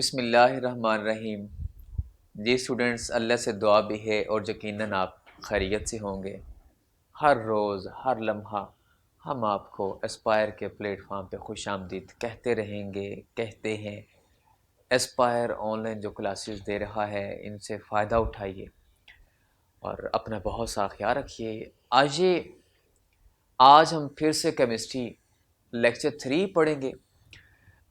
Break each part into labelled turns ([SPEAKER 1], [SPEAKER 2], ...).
[SPEAKER 1] बिस्मिल्लाहिर्रहमानिर्रहीम। जी स्टूडेंट्स, अल्लाह से दुआ भी है और यकीनन आप खैरियत से होंगे। हर रोज़ हर लम्हा हम आपको एस्पायर के प्लेटफॉर्म पे खुशामदीद कहते रहेंगे, कहते हैं। एस्पायर ऑनलाइन जो क्लासेस दे रहा है, इनसे फ़ायदा उठाइए और अपना बहुत सा ख्याल रखिए। आज हम फिर से केमिस्ट्री लेक्चर 3 पढ़ेंगे।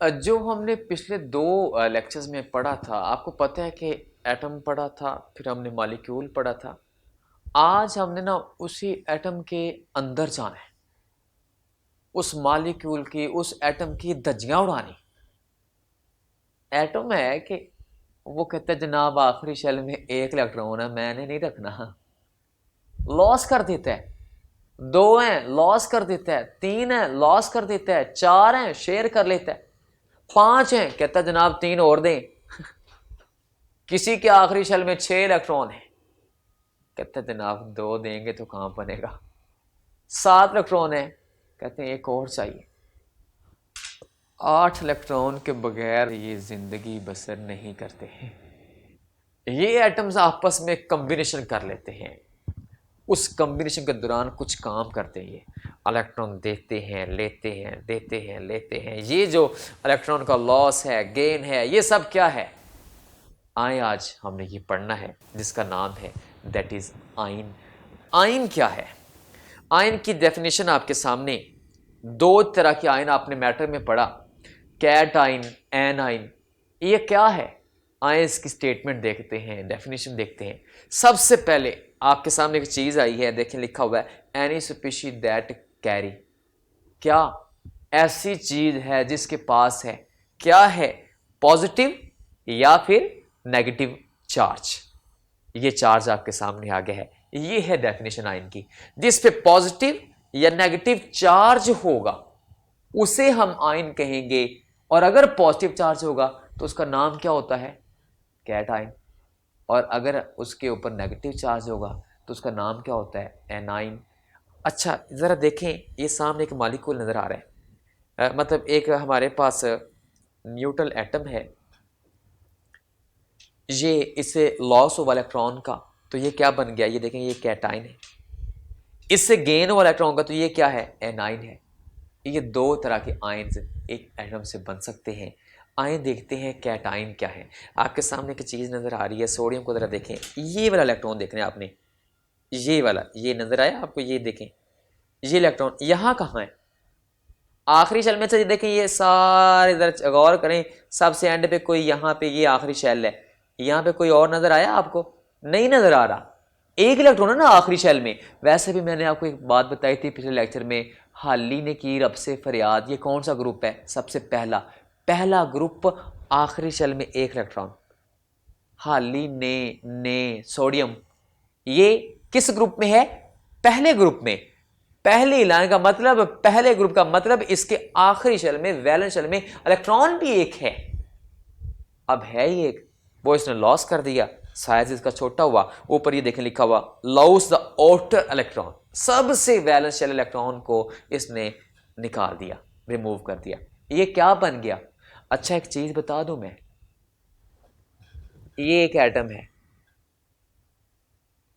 [SPEAKER 1] जो हमने पिछले 2 लेक्चर्स में पढ़ा था, आपको पता है कि एटम पढ़ा था, फिर हमने मॉलिक्यूल पढ़ा था। आज हमने ना उसी एटम के अंदर जाना है, उस मॉलिक्यूल की, उस एटम की धज्जियां उड़ानी। एटम है कि वो कहते हैं जनाब आखिरी शेल में 1 इलेक्ट्रॉन है, मैंने नहीं रखना, लॉस कर देता है। 2 हैं, लॉस कर देता है। 3 हैं, लॉस कर देता है। 4 हैं, शेयर कर लेता है। 5 हैं, कहता है जनाब 3 और दें। किसी के आखिरी शेल में 6 इलेक्ट्रॉन है, कहते हैं जनाब 2 देंगे तो कहां बनेगा। 7 इलेक्ट्रॉन है, कहते हैं एक और चाहिए। 8 इलेक्ट्रॉन के बगैर ये जिंदगी बसर नहीं करते हैं। ये एटम्स आपस में कॉम्बिनेशन कर लेते हैं, उस कॉम्बिनेशन के दौरान कुछ काम करते हैं। ये इलेक्ट्रॉन देते हैं, लेते हैं, देते हैं, लेते हैं। ये जो इलेक्ट्रॉन का लॉस है, गेन है, ये सब क्या है, आए आज हमने ये पढ़ना है, जिसका नाम है दैट इज आयन। आयन क्या है? आयन की डेफिनेशन आपके सामने। 2 तरह के आयन आपने मैटर में पढ़ा, कैट आयन, एन आयन। ये क्या है? आयंस की स्टेटमेंट देखते हैं, डेफिनेशन देखते हैं। सबसे पहले आपके सामने एक चीज आई है, देखें लिखा हुआ है एनी स्पीशीज दैट कैरी। क्या ऐसी चीज है जिसके पास है, क्या है, पॉजिटिव या फिर नेगेटिव चार्ज। ये चार्ज आपके सामने आ गया है। ये है डेफिनेशन आयन की। जिस पे पॉजिटिव या नेगेटिव चार्ज होगा उसे हम आयन कहेंगे, और अगर पॉजिटिव चार्ज होगा तो उसका नाम क्या होता है, कैट आयन। और अगर उसके ऊपर नेगेटिव चार्ज होगा तो उसका नाम क्या होता है, एनाइन। अच्छा ज़रा देखें, ये सामने एक मॉलिक्यूल नज़र आ रहा है, मतलब एक हमारे पास न्यूट्रल एटम है। ये इससे लॉस हुआ इलेक्ट्रॉन का, तो ये क्या बन गया, ये देखें ये कैटाइन है। इससे गेन हुआ इलेक्ट्रॉन का, तो ये क्या है, एनाइन है। ये 2 तरह के आयन्स एक एटम से बन सकते हैं। आयन देखते हैं कैटाइन क्या है। आपके सामने एक चीज़ नज़र आ रही है, सोडियम को ज़रा देखें। ये वाला इलेक्ट्रॉन देख रहे हैं आपने, ये वाला, ये नज़र आया आपको, ये देखें, ये इलेक्ट्रॉन यहाँ कहाँ है, आखिरी शेल में से देखें। ये सारे इधर गौर करें, सबसे एंड पे कोई यहाँ पे ये आखिरी शेल है, यहाँ पे कोई और नज़र आया आपको? नहीं नज़र आ रहा। 1 इलेक्ट्रॉन है ना आखिरी शेल में। वैसे भी मैंने आपको एक बात बताई थी पिछले लेक्चर में, हाली ने की रब से फरियाद। ये कौन सा ग्रुप है, सबसे पहला ग्रुप, आखिरी शेल में 1 इलेक्ट्रॉन। हाली ने सोडियम, ये किस ग्रुप में है, पहले ग्रुप में। पहली लाइन का मतलब, पहले ग्रुप का मतलब इसके आखिरी शेल में, वैलेंस शेल में इलेक्ट्रॉन भी 1 है। अब है ही 1, वो इसने लॉस कर दिया, साइज इसका छोटा हुआ। ऊपर ये देखें लिखा हुआ लॉस द आउटर इलेक्ट्रॉन, सबसे वैलेंस शेल इलेक्ट्रॉन को इसने निकाल दिया, रिमूव कर दिया। ये क्या बन गया? अच्छा एक चीज बता दूं मैं, ये एक एटम है,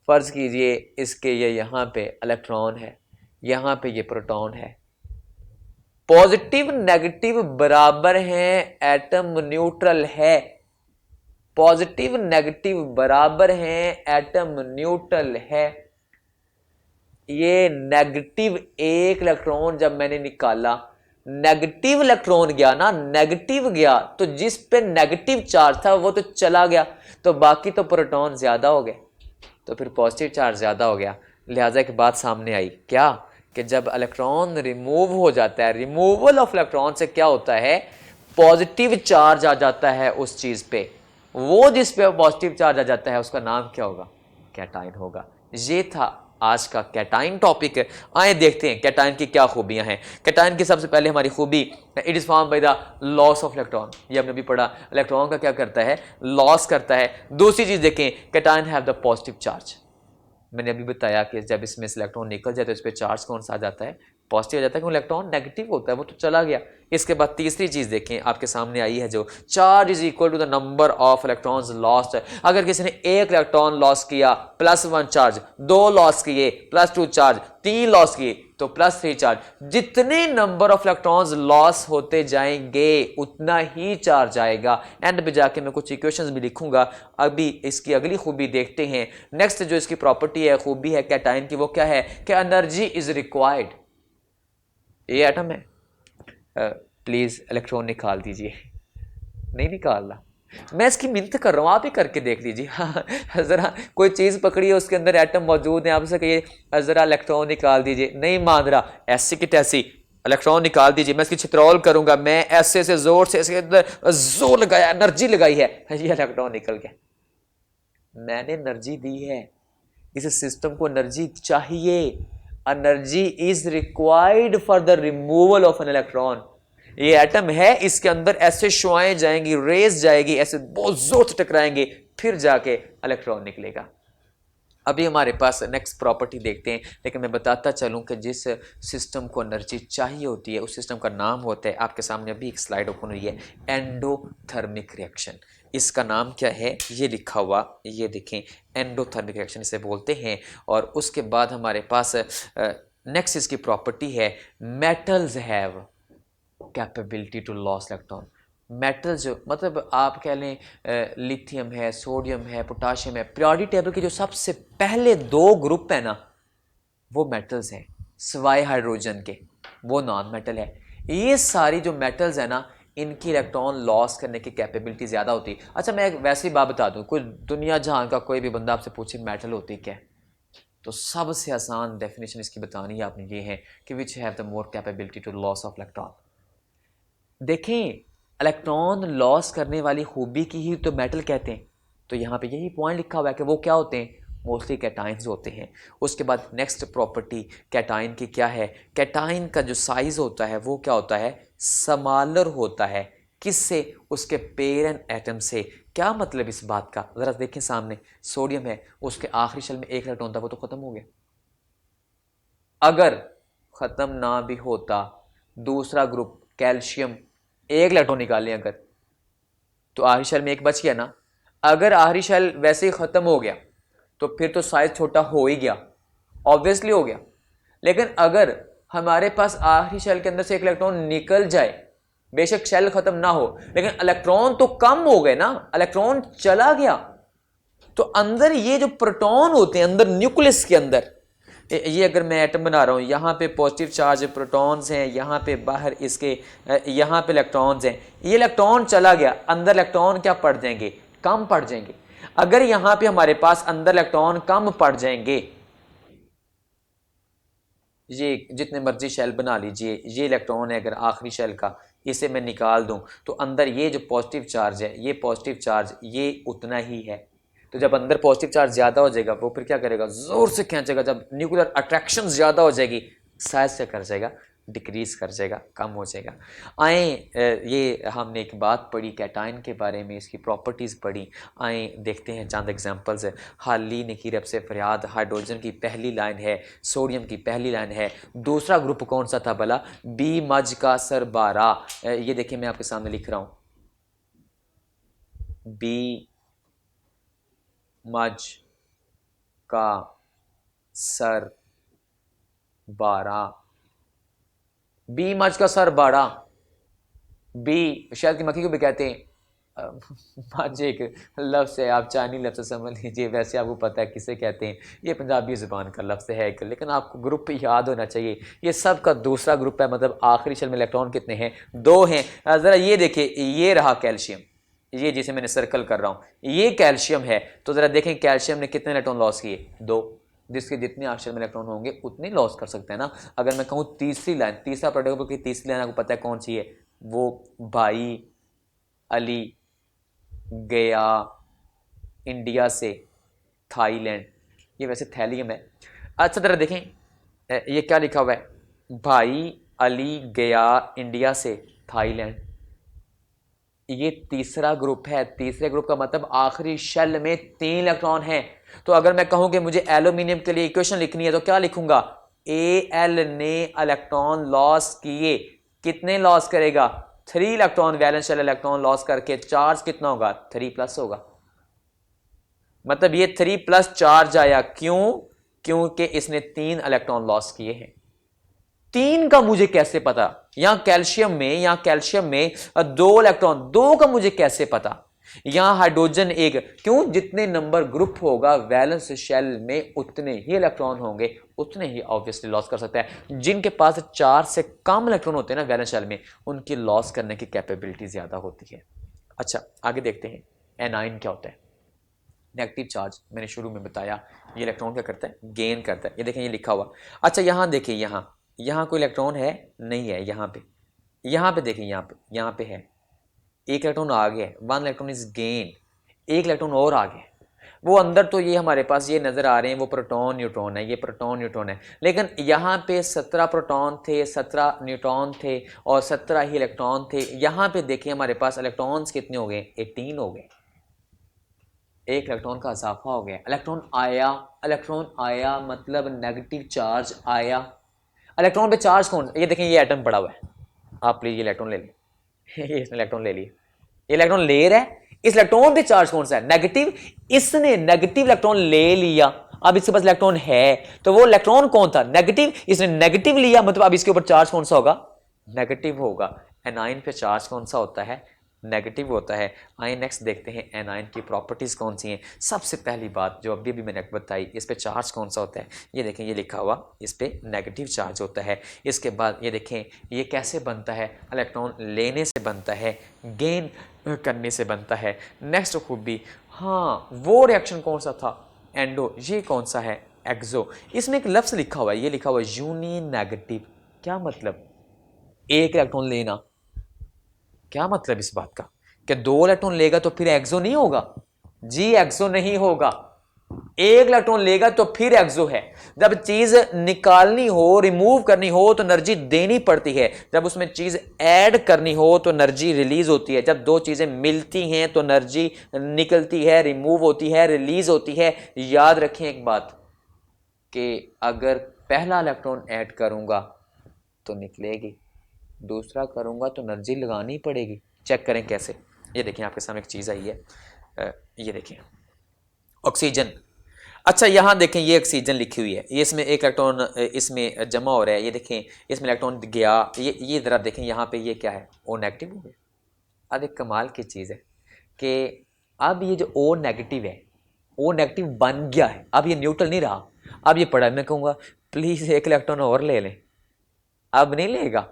[SPEAKER 1] फर्ज कीजिए इसके ये यहां पे इलेक्ट्रॉन है, यहां पे ये प्रोटॉन है। पॉजिटिव नेगेटिव बराबर हैं, एटम न्यूट्रल है। पॉजिटिव नेगेटिव बराबर हैं, एटम न्यूट्रल है। ये नेगेटिव 1 इलेक्ट्रॉन जब मैंने निकाला, नेगेटिव इलेक्ट्रॉन गया ना, नेगेटिव गया, तो जिस पे नेगेटिव चार्ज था वो तो चला गया, तो बाकी तो प्रोटॉन ज्यादा हो गए, तो फिर पॉजिटिव चार्ज ज़्यादा हो गया। लिहाजा एक बात सामने आई, क्या, कि जब इलेक्ट्रॉन रिमूव हो जाता है, रिमूवल ऑफ इलेक्ट्रॉन से क्या होता है, पॉजिटिव चार्ज आ जाता है उस चीज़ पे। वो जिस पे पॉजिटिव चार्ज आ जाता है उसका नाम क्या होगा, कैटाइन होगा। ये था आज का कैटाइन टॉपिक। आए देखते हैं कैटाइन की क्या खूबियां हैं। कैटाइन की सबसे पहले हमारी खूबी, it is form by the loss of electron. ये हमने भी पढ़ा, इलेक्ट्रॉन का क्या करता है, लॉस करता है। दूसरी चीज देखें, cation have the positive charge. मैंने अभी बताया कि जब इसमें से इलेक्ट्रॉन निकल जाए तो इस पर चार्ज कौन सा आ जाता है, पॉजिटिव हो जाता है, क्योंकि इलेक्ट्रॉन नेगेटिव होता है, वो तो चला गया। इसके बाद तीसरी चीज़ देखें, आपके सामने आई है जो charge is equal to the number of electrons lost है। अगर किसी ने एक इलेक्ट्रॉन लॉस किया +1 चार्ज, 2 लॉस किए +2 चार्ज, 3 लॉस किए तो +3 चार्ज। जितने नंबर ऑफ इलेक्ट्रॉन्स लॉस होते जाएंगे उतना ही चार्ज आएगा। एंड पे जाके मैं कुछ इक्वेशंस भी लिखूंगा। अभी इसकी अगली खूबी देखते हैं। नेक्स्ट जो इसकी प्रॉपर्टी है, खूबी है कैटायन की, वो क्या है कि एनर्जी इज रिक्वायर्ड। ये एटम है, प्लीज इलेक्ट्रॉन निकाल दीजिए। नहीं निकालना, मैं इसकी मिन्नत कर रहा हूं, आप ही करके देख लीजिए। हाँ, जरा कोई चीज पकड़ी है, उसके अंदर एटम मौजूद है, आपसे कहिए जरा इलेक्ट्रॉन निकाल दीजिए, नहीं मान रहा, ऐसी की तैसी इलेक्ट्रॉन निकाल दीजिए, मैं इसकी छित्रौल करूंगा, मैं ऐसे से जोर से इसके अंदर जोर लगाया, एनर्जी लगाई है, ये इलेक्ट्रॉन निकल गया। मैंने एनर्जी दी है, इस सिस्टम को एनर्जी चाहिए। Energy is required for the removal of an electron. ये एटम है, इसके अंदर ऐसे शुआएं जाएंगी, रेस जाएगी, ऐसे बहुत जोर से टकराएंगे, फिर जाके इलेक्ट्रॉन निकलेगा। अभी हमारे पास नेक्स्ट प्रॉपर्टी देखते हैं, लेकिन मैं बताता चलूं कि जिस सिस्टम को एनर्जी चाहिए होती है उस सिस्टम का नाम होता है, आपके सामने अभी एक स्लाइड ओपन हुई है, एंडोथर्मिक रिएक्शन। इसका नाम क्या है ये लिखा हुआ, ये देखें, एंडोथर्मिक रिएक्शन इसे बोलते हैं। और उसके बाद हमारे पास नेक्स्ट इसकी प्रॉपर्टी है, metals have capability to loss electron. Metals जो मतलब आप कह लें लिथियम है, सोडियम है, पोटाशियम है, पीरियोडिक टेबल के जो सबसे पहले 2 ग्रुप है ना, वो मेटल्स हैं, सिवाय हाइड्रोजन के, वो नॉन मेटल है। ये सारी जो मेटल्स है ना, इनकी इलेक्ट्रॉन लॉस करने की कैपेबिलिटी ज़्यादा होती है। अच्छा, मैं एक वैसी बात बता दूं, कोई दुनिया जहां का कोई भी बंदा आपसे पूछे मेटल होती क्या है, तो सबसे आसान डेफिनेशन इसकी बतानी है आपने, ये है कि which have the more capability to loss of electron. देखें, इलेक्ट्रॉन लॉस करने वाली खूबी की ही तो मेटल कहते हैं, तो यहाँ पे यही पॉइंट लिखा हुआ है कि वो क्या होते हैं, मोस्टली कैटाइंस होते हैं। उसके बाद नेक्स्ट प्रॉपर्टी कैटाइन की क्या है, कैटाइन का जो साइज होता है वो क्या होता है, स्मॉलर होता है। किससे, उसके पेरेंट एटम से। क्या मतलब इस बात का, ज़रा देखें सामने, सोडियम है, उसके आखिरी शेल में 1 इलेक्ट्रॉन था, वो तो ख़त्म हो गया। अगर ख़त्म ना भी होता, दूसरा ग्रुप कैल्शियम 1 इलेक्ट्रॉन निकालें अगर, तो आखिरी शेल में 1 बच गया ना। अगर आखिरी शेल वैसे ही ख़त्म हो गया तो फिर तो साइज छोटा हो ही गया, ऑब्वियसली हो गया। लेकिन अगर हमारे पास आखिरी शेल के अंदर से 1 इलेक्ट्रॉन निकल जाए, बेशक शेल खत्म ना हो, लेकिन इलेक्ट्रॉन तो कम हो गए ना, इलेक्ट्रॉन चला गया, तो अंदर ये जो प्रोटॉन होते हैं अंदर न्यूक्लियस के अंदर, ये अगर मैं एटम बना रहा हूँ, यहाँ पे पॉजिटिव चार्ज प्रोटॉन्स हैं, यहाँ पे बाहर इसके यहाँ पे इलेक्ट्रॉन्स हैं, ये इलेक्ट्रॉन चला गया, अंदर इलेक्ट्रॉन क्या पड़ जाएंगे, कम पड़ जाएंगे। अगर यहाँ पे हमारे पास अंदर इलेक्ट्रॉन कम पड़ जाएंगे, ये जितने मर्जी शेल बना लीजिए, ये इलेक्ट्रॉन है अगर आखिरी शेल का, इसे मैं निकाल दूं तो अंदर ये जो पॉजिटिव चार्ज है, ये पॉजिटिव चार्ज ये उतना ही है। तो जब अंदर पॉजिटिव चार्ज ज़्यादा हो जाएगा, वो फिर क्या करेगा, ज़ोर से खींचेगा। जब न्यूक्लियर अट्रैक्शन ज़्यादा हो जाएगी, साइज क्या कर जाएगा, डिक्रीज कर जाएगा, कम हो जाएगा। आए, ये हमने एक बात पढ़ी कैटाइन के बारे में, इसकी प्रॉपर्टीज़ पढ़ी। आए देखते हैं चंद एग्जांपल्स है। हाली ने की रब से फरियाद, हाइड्रोजन की पहली लाइन है, सोडियम की पहली लाइन है। दूसरा ग्रुप कौन सा था भला, बी मज का सर 12। ये देखिए मैं आपके सामने लिख रहा हूँ, बी मज का सर 12, बी मज का सर 12, बी शायद की मक्खी को भी कहते हैं। मज एक लफ्ज़ है, आप चाइनी लफ्ज़ समझ लीजिए, वैसे आपको पता है किसे कहते हैं, ये पंजाबी ज़ुबान का लफ्ज़ है एक, लेकिन आपको ग्रुप याद होना चाहिए। ये सब का दूसरा ग्रुप है, मतलब आखिरी शेल में इलेक्ट्रॉन कितने हैं, 2 हैं। ज़रा ये देखिए, ये रहा कैल्शियम, ये जिसे मैंने सर्कल कर रहा हूँ, ये कैल्शियम है। तो ज़रा देखें कैल्शियम ने कितने इलेक्ट्रॉन लॉस किए, 2, जिसके जितने आखिर में इलेक्ट्रॉन होंगे उतने लॉस कर सकते हैं ना। अगर मैं कहूँ तीसरी लाइन, तीसरा प्रोडक्ट की तीसरी लाइन आपको पता है कौन सी है, वो भाई अली गया इंडिया से थाईलैंड, ये वैसे थैलियम है। अच्छा ज़रा देखें ये क्या लिखा हुआ है, भाई अली गया इंडिया से थाईलैंड, ये तीसरा ग्रुप है। तीसरे ग्रुप का मतलब आखिरी शेल में 3 इलेक्ट्रॉन हैं। तो अगर मैं कहूं कि मुझे एल्यूमिनियम के लिए इक्वेशन लिखनी है तो क्या लिखूंगा, Al ने इलेक्ट्रॉन लॉस किए, कितने लॉस करेगा? 3 electron, valence shell electron loss करके चार्ज कितना होगा? 3+ होगा। मतलब ये 3+ चार्ज आया, क्यों? क्योंकि इसने 3 इलेक्ट्रॉन लॉस किए हैं। 3 का मुझे कैसे पता? यहां कैल्शियम में 2 इलेक्ट्रॉन, 2 का मुझे कैसे पता? यहां हाइड्रोजन 1, क्यों? जितने नंबर ग्रुप होगा वैलेंस शेल में उतने ही इलेक्ट्रॉन होंगे, उतने ही ऑब्वियसली लॉस कर सकता है। जिनके पास 4 से कम इलेक्ट्रॉन होते हैं ना वैलेंस शेल में, उनकी लॉस करने की कैपेबिलिटी ज्यादा होती है। अच्छा, आगे देखते हैं एनाइन क्या होता है। नेगेटिव चार्ज मैंने शुरू में बताया, ये इलेक्ट्रॉन क्या करता है? गेन करता है। ये देखें, ये लिखा हुआ। अच्छा, यहां देखिए, यहां कोई इलेक्ट्रॉन है? नहीं है। यहां पे देखिए, यहां पे है। एक इलेक्ट्रॉन आ गया, 1 इलेक्ट्रॉन इज गेन। एक इलेक्ट्रॉन और आ गया। वो अंदर तो ये हमारे पास ये नजर आ रहे हैं, वो प्रोटॉन न्यूट्रॉन है, ये प्रोटॉन न्यूट्रॉन है। लेकिन यहाँ पे 17 प्रोटॉन थे, 17 न्यूट्रॉन थे और 17 ही इलेक्ट्रॉन थे। यहाँ पे देखिए हमारे पास इलेक्ट्रॉन्स कितने हो गए? 18 हो गए। एक इलेक्ट्रॉन का इजाफा हो गया। इलेक्ट्रॉन आया मतलब नेगेटिव चार्ज आया। इलेक्ट्रॉन पे चार्ज कौन? ये देखें, ये एटम पड़ा हुआ है। आप प्लीज ये इलेक्ट्रॉन ले लें। ये इसने इलेक्ट्रॉन ले लिया। ये इलेक्ट्रॉन ले रहा है। इस इलेक्ट्रॉन पे चार्ज कौन सा है? नेगेटिव। इसने नेगेटिव इलेक्ट्रॉन ले लिया। अब इसके पास इलेक्ट्रॉन है, तो वो इलेक्ट्रॉन कौन था? नेगेटिव। इसने नेगेटिव लिया, मतलब अब इसके ऊपर चार्ज कौन सा होगा? नेगेटिव होगा। एनाइन पे चार्ज कौन सा होता है? नेगेटिव होता है। आइए नेक्स्ट देखते हैं एनाइन की प्रॉपर्टीज कौन सी हैं। सबसे पहली बात जो अभी मैंने बताई, इस पे चार्ज कौन सा होता है? ये देखें, ये लिखा हुआ, इस पे नेगेटिव चार्ज होता है। इसके बाद ये देखें, ये कैसे बनता है? इलेक्ट्रॉन लेने से बनता है, गेन करने से बनता है। नेक्स्ट खूबी, हाँ, वो रिएक्शन कौन सा था? एंडो। ये कौन सा है? एक्सो। इसमें एक लफ्ज लिखा हुआ है, ये लिखा हुआ है यूनि नेगेटिव। क्या मतलब? एक इलेक्ट्रॉन लेना। क्या मतलब इस बात का? कि 2 इलेक्ट्रॉन लेगा तो फिर एक्सो नहीं होगा? जी, एक्सो नहीं होगा। एक इलेक्ट्रॉन लेगा तो फिर एक्सो है। जब चीज निकालनी हो, रिमूव करनी हो तो एनर्जी देनी पड़ती है। जब उसमें चीज ऐड करनी हो तो एनर्जी रिलीज होती है। जब 2 चीजें मिलती हैं तो एनर्जी निकलती है, रिमूव होती है, रिलीज होती है। याद रखें एक बात, कि अगर पहला इलेक्ट्रॉन ऐड करूंगा तो निकलेगी, दूसरा करूंगा तो एनर्जी लगानी पड़ेगी। चेक करें कैसे। ये देखें, आपके सामने एक चीज़ आई है, ये देखें, ऑक्सीजन। अच्छा, यहाँ देखें, ये ऑक्सीजन लिखी हुई है, ये इसमें एक इलेक्ट्रॉन इसमें जमा हो रहा है। ये देखें, इसमें इलेक्ट्रॉन गया, ये ज़रा देखें यहाँ पे, ये क्या है? ओ नेगेटिव हो गया। अब एक कमाल की चीज़ है कि अब ये जो ओ नेगेटिव है, ओ नेगेटिव बन गया है। अब ये न्यूट्रल नहीं रहा। अब ये पड़ा, मैं कहूँगा प्लीज़ एक इलेक्ट्रॉन और ले लें। अब नहीं लेगा।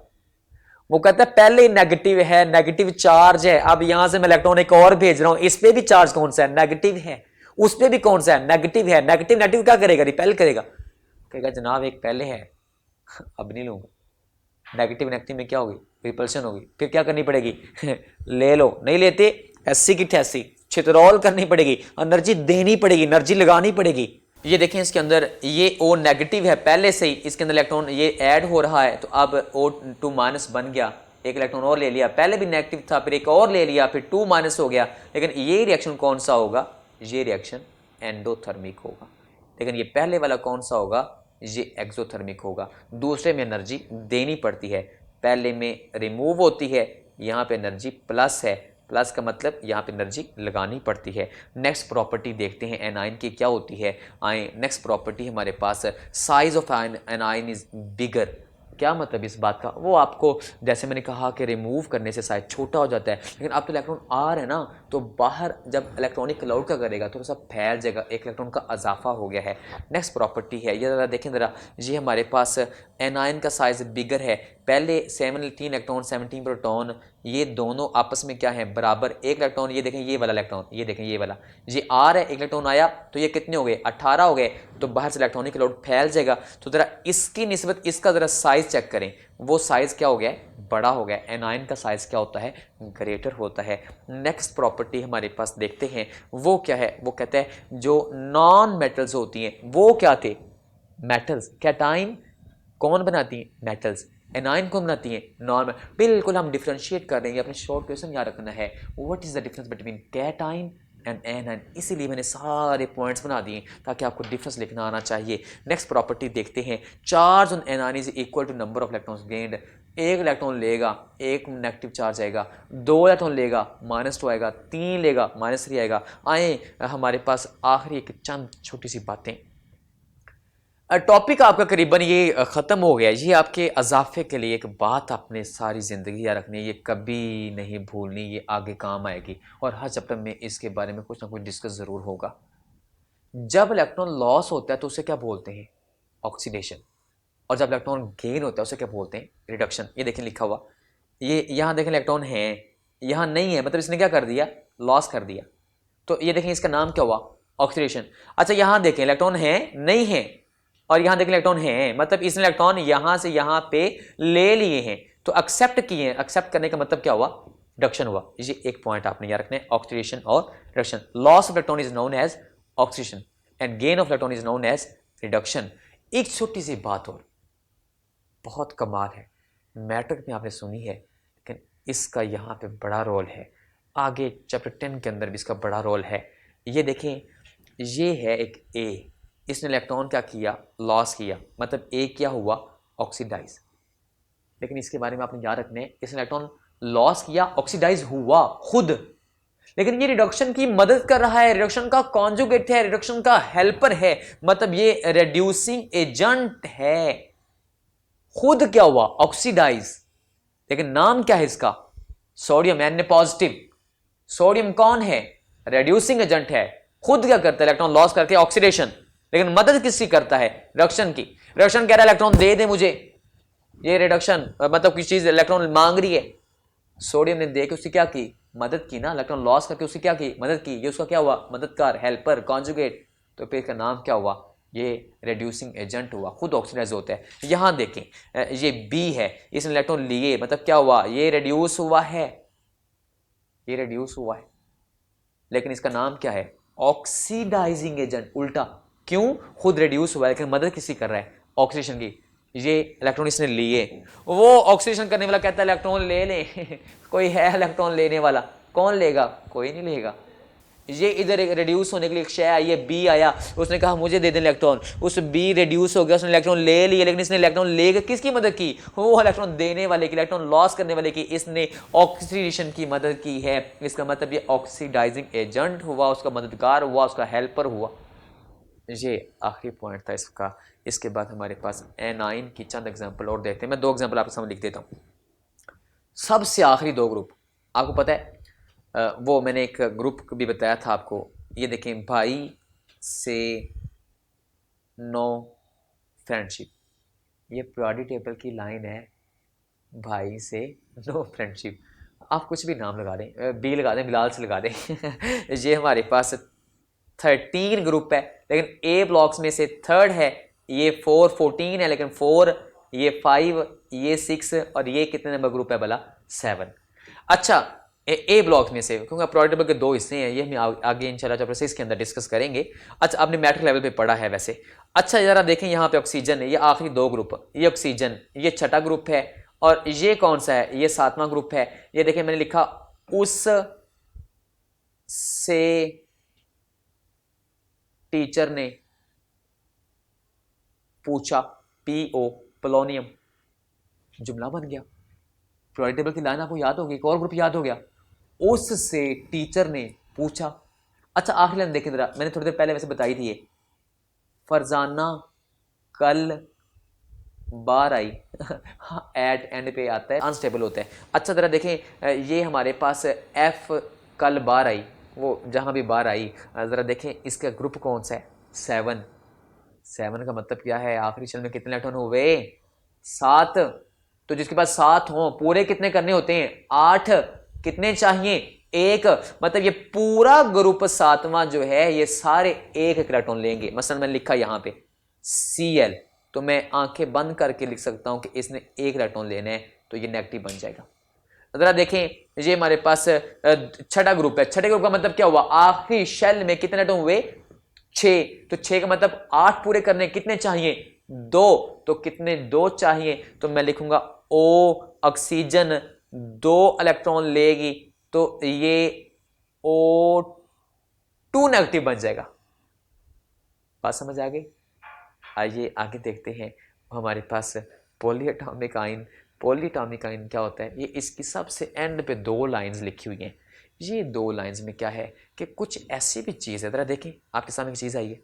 [SPEAKER 1] वो कहता है पहले ही नेगेटिव है, नेगेटिव चार्ज है। अब यहां से मैं इलेक्ट्रॉन एक और भेज रहा हूं, इस पे भी चार्ज कौन सा है? नेगेटिव है। उस पे भी कौन सा है? नेगेटिव है। नेगेटिव नेगेटिव क्या करेगा? रिपेल करेगा। कहेगा जनाब एक पहले है, अब नहीं लूंगा। नेगेटिव नेगेटिव में क्या होगी? रिपल्शन होगी। फिर क्या करनी पड़ेगी? ले लो। नहीं लेते, ऐसी की ठैसी छितरौल करनी पड़ेगी, एनर्जी देनी पड़ेगी, एनर्जी लगानी पड़ेगी। ये देखें, इसके अंदर ये O नेगेटिव है पहले से ही, इसके अंदर इलेक्ट्रॉन ये ऐड हो रहा है, तो अब O2 माइनस बन गया। एक इलेक्ट्रॉन और ले लिया, पहले भी नेगेटिव था, फिर एक और ले लिया, फिर 2 माइनस हो गया। लेकिन ये रिएक्शन कौन सा होगा? ये रिएक्शन एंडोथर्मिक होगा। लेकिन ये पहले वाला कौन सा होगा? ये एक्सोथर्मिक होगा। दूसरे में एनर्जी देनी पड़ती है, पहले में रिमूव होती है। यहाँ पे एनर्जी प्लस है, प्लस का मतलब यहाँ पे एनर्जी लगानी पड़ती है। नेक्स्ट प्रॉपर्टी देखते हैं एनाइन की क्या होती है। आए, नेक्स्ट प्रॉपर्टी हमारे पास, size of anion is bigger. क्या मतलब इस बात का? वो आपको जैसे मैंने कहा कि रिमूव करने से साइज छोटा हो जाता है, लेकिन अब तो इलेक्ट्रॉन आ रहा है ना, तो बाहर जब इलेक्ट्रॉनिक क्लाउड का करेगा तो सब फैल जाएगा, एक इलेक्ट्रॉन का इजाफा हो गया है। नेक्स्ट प्रॉपर्टी है, ये ज़रा देखें ज़रा, ये हमारे पास एनाइन का साइज बिगर है। पहले 17 इलेक्ट्रॉन 17 प्रोटॉन, ये दोनों आपस में क्या है? बराबर। एक इलेक्ट्रॉन, ये देखें ये वाला इलेक्ट्रॉन, ये देखें ये वाला, ये आ रहा है, एक इलेक्ट्रॉन आया तो ये कितने हो गए? 18 हो गए। तो बाहर से इलेक्ट्रॉनिक क्लाउड फैल जाएगा। तो ज़रा इसकी निस्बत इसका ज़रा साइज चेक करें, वो साइज क्या हो गया है? बड़ा हो गया। एनाइन का साइज क्या होता है? ग्रेटर होता है। नेक्स्ट प्रॉपर्टी हमारे पास देखते हैं, वो क्या है? वो कहता है जो नॉन मेटल्स होती हैं वो क्या थे? मेटल्स। कैटाइन कौन बनाती हैं? मेटल्स। एनाइन कौन बनाती हैं? नॉन। बिल्कुल हम डिफ्रेंशिएट कर रहे हैं, अपने शॉर्ट क्वेश्चन याद रखना है। What is the difference between cation and A9. इसीलिए मैंने सारे पॉइंट्स बना दिए ताकि आपको डिफरेंस लिखना आना चाहिए। नेक्स्ट प्रॉपर्टी देखते हैं, charge on anion is equal to number of electrons gained. एक इलेक्ट्रॉन लेगा, एक नेगेटिव चार्ज आएगा, दो इलेक्ट्रॉन लेगा, -2 आएगा, तीन लेगा, -3 आएगा। आए हमारे पास आखिरी एक चंद छोटी सी बातें। टॉपिक आपका करीबन ये ख़त्म हो गया। ये आपके अजाफे के लिए एक बात आपने सारी ज़िंदगी याद रखनी है, ये कभी नहीं भूलनी, ये आगे काम आएगी और हर चैप्टर में इसके बारे में कुछ ना कुछ डिस्कस ज़रूर होगा। जब इलेक्ट्रॉन लॉस होता है तो उसे क्या बोलते हैं? ऑक्सीडेशन। और जब इलेक्ट्रॉन गेन होता है उसे क्या बोलते हैं? रिडक्शन। ये देखें लिखा हुआ, ये यहाँ देखें इलेक्ट्रॉन है, यहाँ नहीं है, मतलब इसने क्या कर दिया? लॉस कर दिया। तो ये देखें इसका नाम क्या हुआ? ऑक्सीडेशन। अच्छा यहाँ देखें इलेक्ट्रॉन है, नहीं है, और यहां देखें इलेक्ट्रॉन है, मतलब इसने इलेक्ट्रॉन यहां से यहां पे ले लिए हैं, तो एक्सेप्ट किए हैं। एक्सेप्ट करने का मतलब क्या हुआ? रिडक्शन हुआ। ये एक पॉइंट आपने याद रखना है, ऑक्सीडेशन और reduction. Loss of electron is known as oxidation and gain of electron is known as reduction. एक छोटी सी बात और बहुत कमाल है, मैट्रिक में आपने सुनी है, लेकिन इसका यहाँ पे बड़ा रोल है। आगे चैप्टर 10 के अंदर भी इसका बड़ा रोल है। ये देखें, ये है एक ए, इसने इलेक्ट्रॉन क्या किया? लॉस किया, मतलब ए क्या हुआ? ऑक्सीडाइज। लेकिन इसके बारे में आपने याद रखना है, इसने इलेक्ट्रॉन लॉस किया, ऑक्सीडाइज हुआ खुद, लेकिन ये रिडक्शन की मदद कर रहा है, रिडक्शन का कॉन्जुगेट है, रिडक्शन का हेल्पर है, मतलब ये रिड्यूसिंग एजेंट है। खुद क्या हुआ? ऑक्सीडाइज। लेकिन नाम क्या है इसका? Sodium, Na positive. सोडियम कौन है? रिड्यूसिंग एजेंट है। खुद क्या करता है? इलेक्ट्रॉन लॉस करके ऑक्सीडेशन, लेकिन मदद किसकी करता है? रिडक्शन की। रिडक्शन कह रहा है इलेक्ट्रॉन दे दे मुझे, ये रिडक्शन मतलब किसी चीज इलेक्ट्रॉन मांग रही है, सोडियम ने दे के उसकी क्या की? मदद की ना। इलेक्ट्रॉन लॉस करके उसकी क्या की? मदद की। ये उसका क्या हुआ? मददगार, हेल्पर, कॉन्जुगेट। तो फिर इसका नाम क्या हुआ? ये रिड्यूसिंग एजेंट हुआ, खुद ऑक्सीडाइज होता है। यहां देखें, ये बी है, इसने इलेक्ट्रॉन लिए, मतलब क्या हुआ? ये रिड्यूस हुआ है, ये रिड्यूस हुआ है, लेकिन इसका नाम क्या है? Oxidising agent. उल्टा, क्यों? खुद रिड्यूस हुआ है, लेकिन मदद किसी कर रहा है? ऑक्सीडेशन की। ये इलेक्ट्रॉन इसने लिए, वो ऑक्सीडेशन करने वाला कहता है इलेक्ट्रॉन ले ले कोई है इलेक्ट्रॉन लेने वाला? कौन लेगा? कोई नहीं लेगा। ये इधर रिड्यूस होने के लिए एक शय आई है, बी आया, उसने कहा मुझे दे दें इलेक्ट्रॉन, उस बी रिड्यूस हो गया, उसने इलेक्ट्रॉन ले लिए, लेकिन इसने इलेक्ट्रॉन लेकर किसकी मदद की? वो इलेक्ट्रॉन देने वाले की, इलेक्ट्रॉन लॉस करने वाले की, इसने ऑक्सीडेशन की मदद की है। इसका मतलब ये ऑक्सीडाइजिंग एजेंट हुआ, उसका मददगार हुआ, उसका हेल्पर हुआ। ये आखिरी पॉइंट था इसका। इसके बाद हमारे पास एनाइन की चंद एग्जाम्पल और देखते हैं। मैं 2 एग्जाम्पल आपके सामने लिख देता हूँ। सबसे आखिरी 2 ग्रुप आपको पता है, वो मैंने एक ग्रुप भी बताया था आपको। ये देखें, भाई से नो फ्रेंडशिप, ये पीरियोडिक टेबल की लाइन है, भाई से नो फ्रेंडशिप। आप कुछ भी नाम लगा दें, बी लगा दें, बिलाल से लगा दें ये हमारे पास 13 ग्रुप है, लेकिन ए ब्लॉक्स में से थर्ड है, ये 4 14 है, लेकिन 4, ये 5, ये 6 और ये कितने नंबर ग्रुप है भला? 7। अच्छा, ए ब्लॉक में से, क्योंकि पीरियोडिक टेबल के 2 हिस्से हैं, ये हम आगे इंशाल्लाह चैप्टर 6 के अंदर डिस्कस करेंगे। अच्छा, आपने मैट्रिक लेवल पे पढ़ा है वैसे। अच्छा जरा देखें, यहाँ पे ऑक्सीजन है, ये आखिरी 2 ग्रुप, ये ऑक्सीजन, ये छठा ग्रुप है, और ये कौन सा है? ये 7वां ग्रुप है। ये देखें, मैंने लिखा उस से टीचर ने पूछा, पीओ, पोलोनियम। जुमला बन गया। पीरियोडिक टेबल की लाइन आपको याद होगी, एक और ग्रुप याद हो गया, उससे टीचर ने पूछा। अच्छा आखिरी लाइन देखें जरा, मैंने थोड़ी देर पहले वैसे बताई थी, ये फरजाना कल बार आई हाँ, एट एंड पे आता है, अनस्टेबल होता है। अच्छा जरा देखें, ये हमारे पास एफ कल बार आई, वो जहां भी बार आई, जरा देखें इसका ग्रुप कौन सा है? 7। 7 का मतलब क्या है? आखिरी शेल में कितने इलेक्ट्रॉन हुए? 7। तो जिसके पास 7 हो, पूरे कितने करने होते हैं? 8। कितने चाहिए? 1। मतलब ये पूरा ग्रुप 7वां जो है, ये सारे 1 इलेक्ट्रॉन लेंगे। मसलन मैंने लिखा यहाँ पे Cl, तो मैं आंखें बंद करके लिख सकता हूं कि इसने 1 इलेक्ट्रॉन लेना है, तो ये नेगेटिव बन जाएगा। जरा देखें, ये हमारे पास छठा ग्रुप है। छठे ग्रुप का मतलब क्या हुआ? आखिरी शेल में कितने इलेक्ट्रॉन हुए? 6। तो 6 का मतलब 8 पूरे करने कितने चाहिए? 2। तो कितने? 2 चाहिए, तो मैं लिखूंगा ओ ऑक्सीजन 2 इलेक्ट्रॉन लेगी, तो ये O 2 नेगेटिव बन जाएगा। बात समझ आ गई? आइए आगे देखते हैं। हमारे पास पॉलीएटॉमिक आयन। पॉलीएटॉमिक आयन क्या होता है? ये इसकी सबसे एंड पे 2 लाइंस लिखी हुई हैं। ये 2 लाइंस में क्या है कि कुछ ऐसी भी चीज़ है, ज़रा देखें, आपके सामने एक चीज़ आई है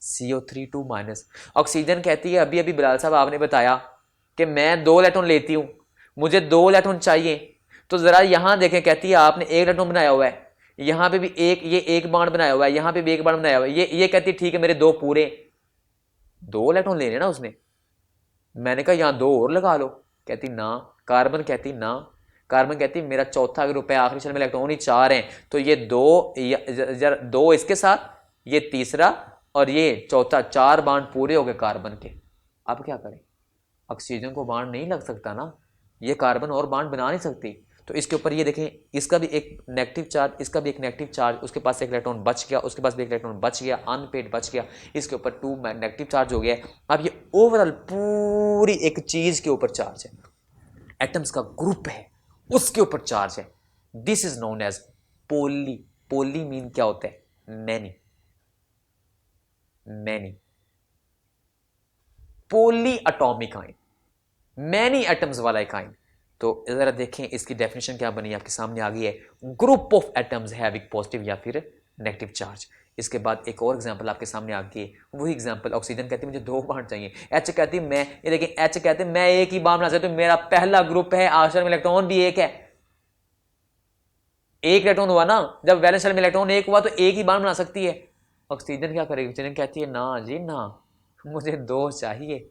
[SPEAKER 1] CO3 2 माइनस। ऑक्सीजन कहती है अभी अभी बिलाल साहब आपने बताया कि मैं 2 इलेक्ट्रॉन लेती हूँ, मुझे 2 इलेक्ट्रॉन चाहिए। तो ज़रा यहाँ देखें, कहती है आपने 1 इलेक्ट्रॉन बनाया हुआ है, यहाँ पे भी एक, ये 1 बॉन्ड बनाया हुआ है, यहाँ पे भी 1 बॉन्ड बनाया हुआ है। ये कहती है ठीक है मेरे 2 पूरे, 2 इलेक्ट्रॉन लेने ना उसने। मैंने कहा यहाँ 2 और लगा लो, कहती ना। कार्बन कहती ना। कार्बन कहती मेरा चौथा ग्रुप है, आखिरी शेल में इलेक्ट्रॉन ही 4 हैं, तो ये 2 इसके साथ, ये तीसरा और ये चौथा, 4 बांड पूरे हो गए कार्बन के। अब क्या करें? ऑक्सीजन को बांड नहीं लग सकता ना, ये कार्बन और बांड बना नहीं सकती। तो इसके ऊपर ये देखें, इसका भी एक नेगेटिव चार्ज, इसका भी एक नेगेटिव चार्ज, उसके पास एक इलेक्ट्रॉन बच गया, उसके पास भी एक इलेक्ट्रॉन बच गया, अनपेड बच गया, इसके ऊपर 2 नेगेटिव चार्ज हो गया। अब ये ओवरऑल पूरी एक चीज के ऊपर चार्ज है, एटम्स का ग्रुप है, उसके ऊपर चार्ज है। This is known as poly. Poly mean क्या होता है? Many. Many, poly atomic ion, many atoms वाला एक आयन। तो जरा देखें इसकी डेफिनेशन क्या बनी, आपके सामने आ गई है। Group of atoms having positive या फिर नेगेटिव चार्ज। इसके बाद एक और एग्जांपल आपके सामने आ गई है, वही एग्जांपल, ऑक्सीजन कहती है मुझे 2 बॉन्ड चाहिए। एच कहती है मैं, ये देखिए एच कहते हैं मैं एक ही बॉन्ड बना सकती हूं, मेरा पहला ग्रुप है, आखिर में इलेक्ट्रॉन भी एक है। एक इलेक्ट्रॉन हुआ ना, जब वैलेंस शेल में इलेक्ट्रॉन एक हुआ तो एक ही बॉन्ड बना सकती है। ऑक्सीजन क्या करेगी? ऑक्सीजन कहती है ना जी ना, मुझे 2 चाहिए।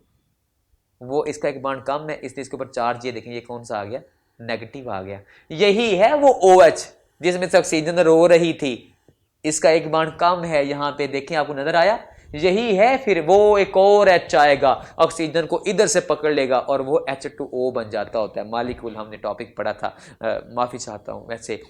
[SPEAKER 1] वो इसका एक बॉन्ड कम है, इसलिए इसके ऊपर चार्ज, ये देखें ये कौन सा आ गया? नेगेटिव आ गया। यही है वो OH जिसमें से ऑक्सीजन रो रही थी, इसका एक बॉन्ड कम है, यहां पे देखें आपको नजर आया, यही है। फिर वो एक और H आएगा, ऑक्सीजन को इधर से पकड़ लेगा और वो H2O बन जाता होता है। मालिक्यूल हमने टॉपिक पढ़ा था, माफ़ी चाहता हूँ। वैसे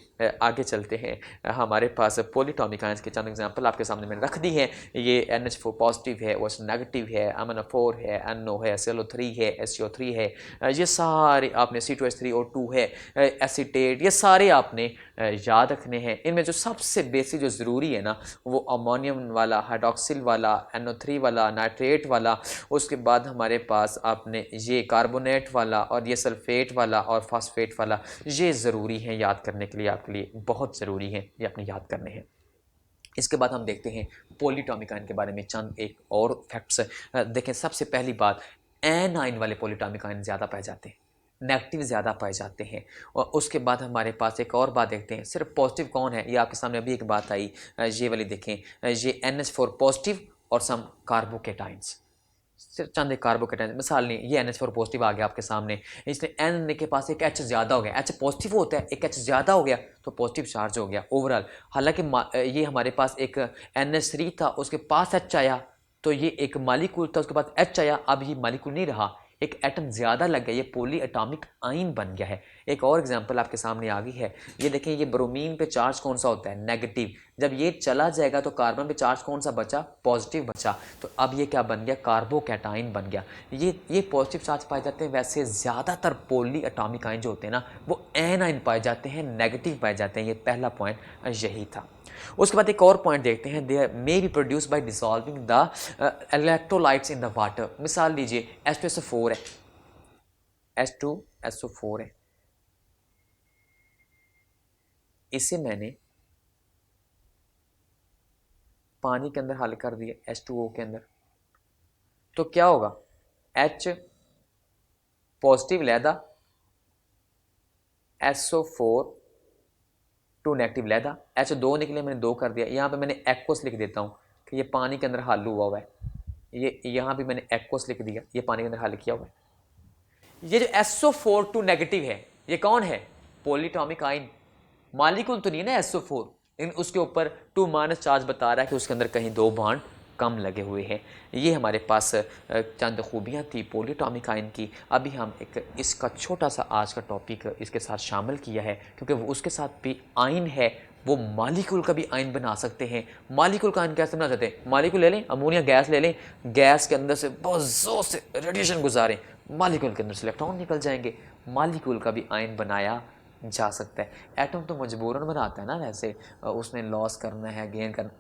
[SPEAKER 1] आगे चलते हैं। हमारे पास पॉलीटॉमिक आयंस के चंद एग्जांपल आपके सामने मैंने रख दी हैं। ये NH4 पॉजिटिव है, OH नेगेटिव है, MnO4 है, NO है, ClO3 है, SCO3 है, ये सारे आपने C2H3O2 है, एसीटेट, ये सारे आपने याद रखने हैं। इनमें जो सबसे बेसिक जो ज़रूरी है ना, वो अमोनियम वाला, हाइड्रोक्सिल वाला, NO3 वाला, नाइट्रेट वाला, उसके बाद हमारे पास आपने ये कार्बोनेट वाला और ये सल्फेट वाला और फास्फेट वाला, ये ज़रूरी हैं याद करने के लिए, आपके लिए बहुत ज़रूरी हैं, ये आपने याद करने हैं। इसके बाद हम देखते हैं पॉलीटॉमिक आयन के बारे में चंद एक और फैक्ट्स। देखें सबसे पहली बात, एनाइन वाले पॉलीटॉमिक आयन ज़्यादा पाए जाते हैं, नेगेटिव ज़्यादा पाए जाते हैं। और उसके बाद हमारे पास एक और बात देखते हैं, सिर्फ पॉजिटिव कौन है, ये आपके सामने अभी एक बात आई, ये वाली देखें, ये NH4 पॉजिटिव और सम कार्बोकेटाइंस, सिर्फ चंद एक कार्बोकेटाइंस। मिसाल नहीं, ये NH4 पॉजिटिव आ गया आपके सामने, इसलिए N के पास एक H ज़्यादा हो गया, H पॉजिटिव होता है, एक H ज़्यादा हो गया तो पॉजिटिव चार्ज हो गया ओवरऑल। हालांकि ये हमारे पास एक NH3 था, उसके पास H आया तो ये एक मालिक्यूल था, उसके पास H आया, अब ये मालिक्यूल नहीं रहा, एक एटम ज़्यादा लग गया, ये पॉली एटॉमिक आयन बन गया है। एक और एग्जांपल आपके सामने आ गई है, ये देखें, ये ब्रोमीन पे चार्ज कौन सा होता है? नेगेटिव। जब ये चला जाएगा तो कार्बन पे चार्ज कौन सा बचा? पॉजिटिव बचा। तो अब ये क्या बन गया? कार्बोकैटायन बन गया। ये पॉजिटिव चार्ज पाए जाते हैं। वैसे ज़्यादातर पॉली एटॉमिक आयन जो होते हैं ना, वो एनाइन पाए जाते हैं, नेगेटिव पाए जाते हैं। ये पहला पॉइंट यही था। उसके बाद एक और पॉइंट देखते हैं, they may be produce by dissolving the electrolytes in the water. मिसाल लीजिए H2SO4 है, H2SO4 है, इसे मैंने पानी के अंदर हल कर दिया H2O के अंदर, तो क्या होगा? H पॉजिटिव लैदा, SO4 2 नेगेटिव लैदा, H2 निकले, मैंने 2 कर दिया। यहाँ पे मैंने एक्वस लिख देता हूँ कि ये पानी के अंदर हल हुआ है, ये यहाँ भी मैंने एक्वस लिख दिया, ये पानी के अंदर हल किया हुआ है। ये जो SO4 2 नेगेटिव है, ये कौन है? पॉलीटॉमिक आयन, मालिक्यूल तो नहीं है ना SO4, लेकिन उसके ऊपर 2 माइनस चार्ज बता रहा है कि उसके अंदर कहीं 2 बॉन्ड कम लगे हुए हैं। ये हमारे पास चंद खूबियाँ थी पॉलीटॉमिक आयन की। अभी हम एक इसका छोटा सा आज का टॉपिक इसके साथ शामिल किया है, क्योंकि वो उसके साथ भी आयन है, वो मालिक्यूल का भी आयन बना सकते हैं। मालिक्यूल का आयन कैसे बना सकते हैं? मालिक्यूल ले लें, अमोनिया गैस ले लें, गैस के अंदर से बहुत जोर से रेडिएशन गुजारें, मालिक्यूल के अंदर से इलेक्ट्रॉन निकल जाएंगे। मालिक्यूल का भी आयन बनाया जा सकता है। एटम तो मजबूरन बनाता है ना, वैसे उसने लॉस करना है, गेन करना,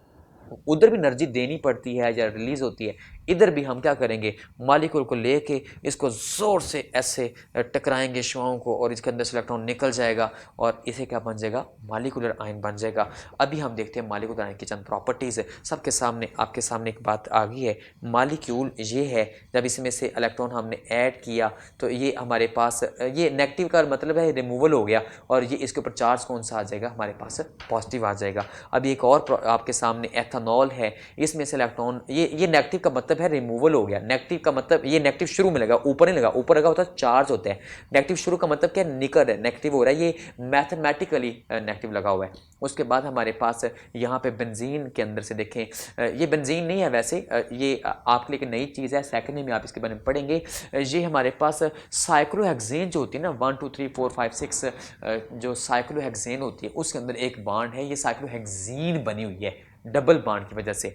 [SPEAKER 1] उधर भी एनर्जी देनी पड़ती है या रिलीज होती है। इधर भी हम क्या करेंगे, मालिक्यूल को लेके इसको ज़ोर से ऐसे टकराएंगे शुआओं को, और इसके अंदर से इलेक्ट्रॉन निकल जाएगा और इसे क्या बन जाएगा, मालिकुलर आयन बन जाएगा। अभी हम देखते हैं मालिकुलर आयन की चंद प्रॉपर्टीज़ है। सबके सामने, आपके सामने एक बात आ गई है, मालिक्यूल ये है, जब इसमें से इलेक्ट्रॉन हमने ऐड किया तो ये हमारे पास, ये नेगेटिव का मतलब है रिमूवल हो गया, और ये इसके ऊपर चार्ज कौन सा आ जाएगा, हमारे पास पॉजिटिव आ जाएगा। अभी एक और आपके सामने एथेनॉल है, इसमें से इलेक्ट्रॉन, ये नेगेटिव का मतलब है रिमूवल हो गया। नेगेटिव का मतलब, ये नेगेटिव शुरू में लगा, ऊपर नहीं लगा, ऊपर लगा होता है चार्ज होता है। नेगेटिव शुरू का मतलब क्या, निकल है, नेगेटिव हो रहा है, ये मैथमेटिकली नेगेटिव लगा हुआ है। उसके बाद हमारे पास यहाँ पे बेंजीन के अंदर से देखें, ये बेंजीन नहीं है वैसे, ये आपके लिए एक नई चीज़ है, सेकंड में आप इसके बारे में पढ़ेंगे। ये हमारे पास साइक्लोहेक्सेन जो होती है ना, 1 2 3 4 5 6, जो साइक्लोहेक्सेन होती है उसके अंदर एक बॉन्ड है, ये साइक्लोहेक्सीन बनी हुई है डबल बॉन्ड की वजह से।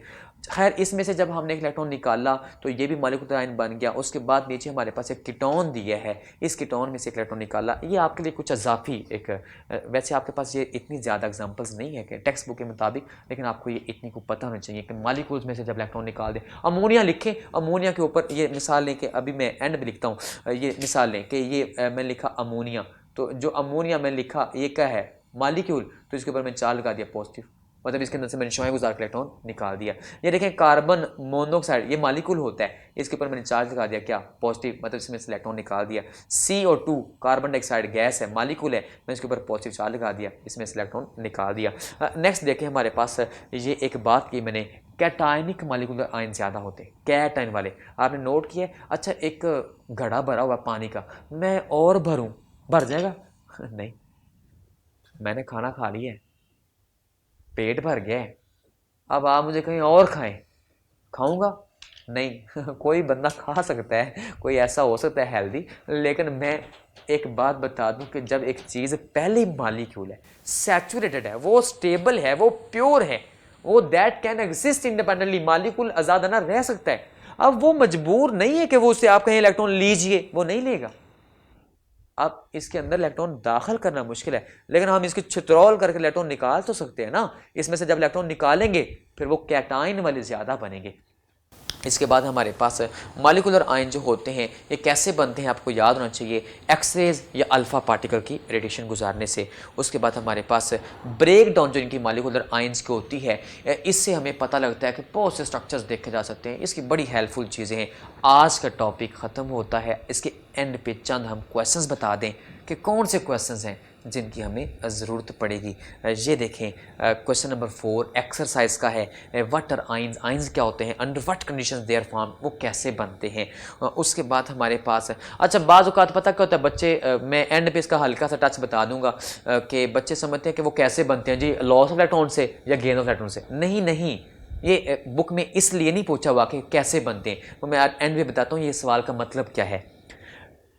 [SPEAKER 1] खैर, इसमें से जब हमने एक इलेक्ट्रॉन निकाला तो ये भी मॉलिक्यूलर आयन बन गया। उसके बाद नीचे हमारे पास एक कीटोन दिया है, इस कीटोन में से एक इलेक्ट्रॉन निकाला। ये आपके लिए कुछ अजाफी एक, वैसे आपके पास ये इतनी ज़्यादा एग्जांपल्स नहीं है कि टेक्स्ट बुक के मुताबिक, लेकिन आपको ये इतनी को पता होना चाहिए कि मॉलिक्यूल्स में से जब इलेक्ट्रॉन निकाल दे। अमोनिया लिखें, अमोनिया के ऊपर ये मिसाल लें कि अभी मैं एंड में लिखता हूँ, ये मिसाल लें कि ये मैं लिखा अमोनिया, तो जो अमोनिया मैं लिखा ये क्या है, मॉलिक्यूल, तो इसके ऊपर मैं चार्ज लगा दिया पॉजिटिव, मतलब इसके अंदर से मैंने शोएं गुजार के इलेक्ट्रॉन निकाल दिया। ये देखें कार्बन मोनोऑक्साइड, ये मॉलिक्यूल होता है, इसके ऊपर मैंने चार्ज लगा दिया क्या, पॉजिटिव, मतलब इसमें से इलेक्ट्रॉन निकाल दिया। CO2 कार्बन डाइऑक्साइड गैस है, मॉलिक्यूल है, मैं इसके ऊपर पॉजिटिव चार्ज लगा दिया, इसमें से इलेक्ट्रॉन निकाल दिया। नेक्स्ट देखें हमारे पास, ये एक बात की मैंने, कैटायनिक मॉलिक्यूलर आयन ज़्यादा होते हैं, कैटायन वाले, आपने नोट किया। अच्छा, एक घड़ा भरा हुआ पानी का, मैं और भरूँ, भर जाएगा? नहीं, मैंने खाना खा लिया है, पेट भर गया है, अब आप मुझे कहीं और खाएं, खाऊंगा नहीं। कोई बंदा खा सकता है, कोई ऐसा हो सकता है हेल्दी, लेकिन मैं एक बात बता दूं कि जब एक चीज़ पहले मॉलिक्यूल है, सैचुरेटेड है, वो स्टेबल है, वो प्योर है, वो that can exist independently, molecule आज़ादाना रह सकता है। अब वो मजबूर नहीं है कि वो उससे आप कहीं इलेक्ट्रॉन लीजिए, वो नहीं लेगा। अब इसके अंदर इलेक्ट्रॉन दाखिल करना मुश्किल है, लेकिन हम इसकी छितरौल करके इलेक्ट्रॉन निकाल तो सकते हैं ना। इसमें से जब इलेक्ट्रॉन निकालेंगे फिर वो कैटाइन वाले ज़्यादा बनेंगे। इसके बाद हमारे पास मॉलिक्यूलर आयन जो होते हैं ये कैसे बनते हैं, आपको याद होना चाहिए, एक्सरेज या अल्फ़ा पार्टिकल की रेडिएशन गुजारने से। उसके बाद हमारे पास ब्रेक डाउन जो इनकी मॉलिक्यूलर आयंस की होती है, इससे हमें पता लगता है कि बहुत से स्ट्रक्चर्स देखे जा सकते हैं, इसकी बड़ी हेल्पफुल चीज़ें हैं। आज का टॉपिक ख़त्म होता है, इसके एंड पे चंद हम क्वेश्चंस बता दें कि कौन से क्वेश्चंस हैं जिनकी हमें ज़रूरत पड़ेगी। ये देखें, क्वेश्चन नंबर 4 एक्सरसाइज का है, व्हाट आर आयंस, आयंस क्या होते हैं, under what conditions they are form, वो कैसे बनते हैं। उसके बाद हमारे पास, अच्छा बाज़ औक़ात पता क्या होता है बच्चे, मैं एंड पे इसका हल्का सा टच बता दूंगा, कि बच्चे समझते हैं कि वो कैसे बनते हैं जी, लॉस ऑफ इलेक्ट्रॉन से या गेन ऑफ इलेक्ट्रॉन से। नहीं नहीं, ये बुक में इसलिए नहीं पूछा हुआ कि कैसे बनते हैं, तो मैं एंड में बताता हूँ ये सवाल का मतलब क्या है।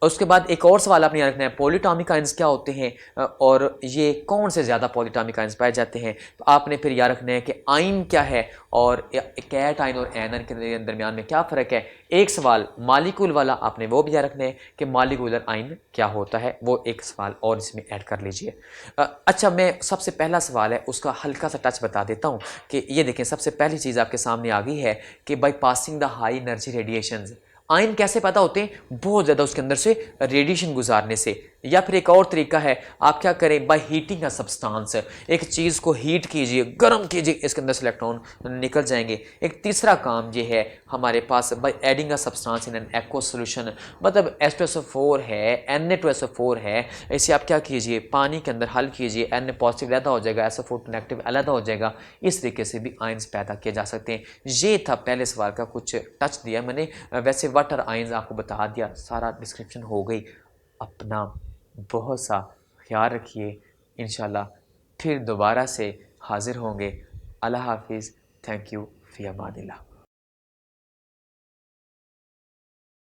[SPEAKER 1] उसके बाद एक और सवाल आपने याद रखना है, पॉलीटॉमिक आयंस क्या होते हैं, और ये कौन से ज़्यादा पॉलीटॉमिक आयंस पाए जाते हैं। तो आपने फिर याद रखना है कि आयन क्या है और कैट आयन और एनायन के दरमियान में क्या फ़र्क है। एक सवाल मॉलिक्यूल वाला आपने वो भी याद रखना है कि मॉलिक्यूलर आयन क्या होता है, वो एक सवाल और इसमें ऐड कर लीजिए। अच्छा, मैं सबसे पहला सवाल है उसका हल्का सा टच बता देता हूँ कि ये देखें, सबसे पहली चीज़ आपके सामने आ गई है कि by passing the high energy radiations, ion कैसे पैदा होते हैं, बहुत ज़्यादा उसके अंदर से रेडिएशन गुजारने से। या फिर एक और तरीका है, आप क्या करें, बाय हीटिंग अ सब्सटेंस, एक चीज़ को हीट कीजिए, गर्म कीजिए, इसके अंदर से इलेक्ट्रॉन निकल जाएंगे। एक तीसरा काम ये है हमारे पास, by adding a substance in an aqua solution, मतलब H2SO4 है, Na2SO4 है, इसे आप क्या कीजिए, पानी के अंदर हल कीजिए, Na पॉजिटिव अलग हो जाएगा, SO4 नेगेटिव अलग हो जाएगा। इस तरीके से भी आयंस पैदा किए जा सकते हैं। ये था पहले सवाल का कुछ टच दिया मैंने, वैसे व्हाट आर आयंस आपको बता दिया, सारा डिस्क्रिप्शन हो गई। अपना बहुत सा ख्याल रखिए, इंशाल्लाह फिर दोबारा से हाज़िर होंगे। अल्लाह हाफिज़, थैंक यू, फ़ी अमानिल्लाह।